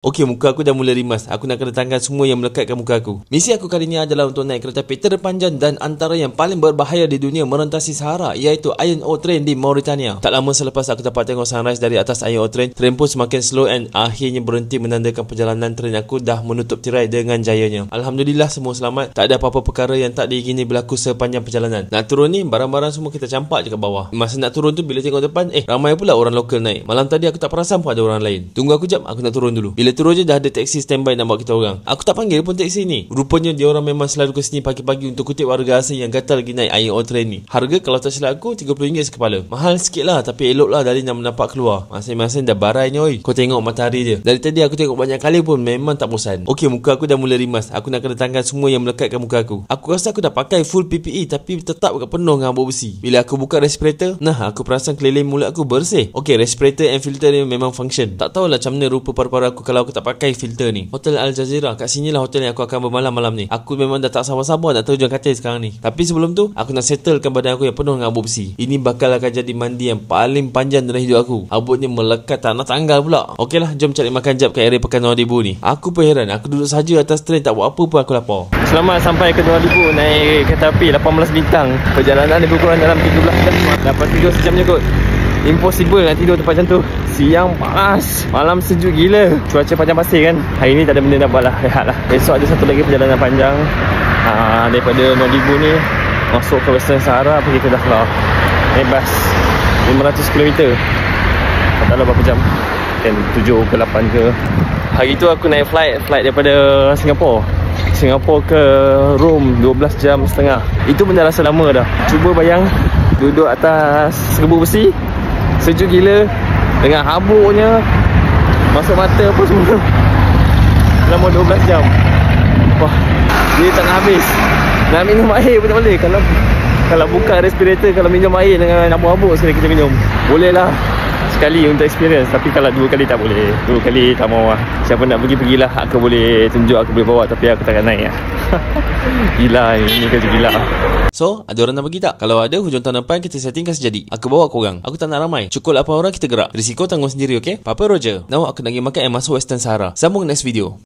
Okey, muka aku dah mula rimas. Aku nak kena tanggal semua yang melekatkan muka aku. Misi aku kali ni adalah untuk naik kereta api terpanjang dan antara yang paling berbahaya di dunia merentasi Sahara, iaitu Iron Ore Train di Mauritania. Tak lama selepas aku dapat tengok sunrise dari atas Iron Ore Train, train pun semakin slow and akhirnya berhenti, menandakan perjalanan train aku dah menutup tirai dengan jayanya. Alhamdulillah, semua selamat. Tak ada apa-apa perkara yang tak diingini berlaku sepanjang perjalanan. Nak turun ni, barang-barang semua kita campak je kat bawah. Masa nak turun tu, bila tengok depan, ramai pula orang lokal naik. Malam tadi aku tak perasan pun ada orang lain. Tunggu aku jap, aku nak turun dulu. Bila turun je dah ada taksi standby nak bawa kita orang. Aku tak panggil pun taksi ni. Rupanya dia orang memang selalu ke sini pagi-pagi untuk kutip warga asing yang gatal lagi naik Iron Ore Train ni. Harga kalau tak silap aku RM30 sekepala. Mahal sikit lah, tapi elok lah dari nak mendapat keluar. Masing-masing dah barainya oi. Kau tengok matahari je. Dari tadi aku tengok banyak kali pun memang tak bosan. Okey, muka aku dah mula rimas. Aku nak kena tanggal semua yang melekatkan muka aku. Aku rasa aku dah pakai full PPE tapi tetap penuh dengan bau besi. Bila aku buka respirator, aku perasan keliling mulut aku bersih. Okey, respirator and filter ni memang function. Tak tahulah macam mana rupa paru-paru aku kalau aku tak pakai filter ni. Hotel Al Jazeera, kat sini lah hotel yang aku akan bermalam malam ni. Aku memang dah tak sabar-sabar nak terjun katil sekarang ni. Tapi sebelum tu, aku nak settlekan badan aku yang penuh dengan abu besi. Ini bakal akan jadi mandi yang paling panjang dalam hidup aku. Abutnya melekat tak nak tanggal pula. Okeylah, jom cari makan jap kat area Pekan Nouadhibou ni. Aku pun heran, aku duduk saja atas train tak buat apa pun aku lapar. Selamat sampai ke Nouadhibou naik kereta api 18 bintang. Perjalanan lebih kurang dalam 13 jam. Dapat tidur sejam je kot. Impossible nak tidur tempat macam tu. Siang panas, malam sejuk gila. Cuaca panjang pasir kan. Hari ni tak ada benda nak buat lah, rehat lah. Esok ada satu lagi perjalanan panjang daripada Nouadhibou ni masuk ke Western Sahara, pergi ke Dakhla. Naik bas 500km. Tak tahu berapa jam, kan 7 ke 8 ke. Hari tu aku naik flight daripada Singapura ke Rome 12 jam setengah. Itu benda rasa lama dah. Cuba bayang duduk atas serbu besi, sejuk gila, dengan habuknya masuk mata apa semua selama 12 jam. Wah, dia tak nak habis. Nak minum air pun tak boleh. Kalau buka respirator, kalau minum air dengan habuk-habuk sekali kita minum, boleh lah sekali untuk experience. Tapi kalau 2 kali tak boleh. 2 kali tak mau lah. Siapa nak pergi-pergilah. Aku boleh tunjuk, aku boleh bawa, tapi aku takkan naik lah. Gila ini kerja gila. So, ada orang nak pergi tak? Kalau ada, hujung tahun depan kita settingkan sejadi. Aku bawa korang. Aku tak nak ramai. Cukup 8 orang kita gerak. Risiko tanggung sendiri, okay? Papa Roger. Now aku nak pergi makan yang masuk Western Sahara. Sambung next video.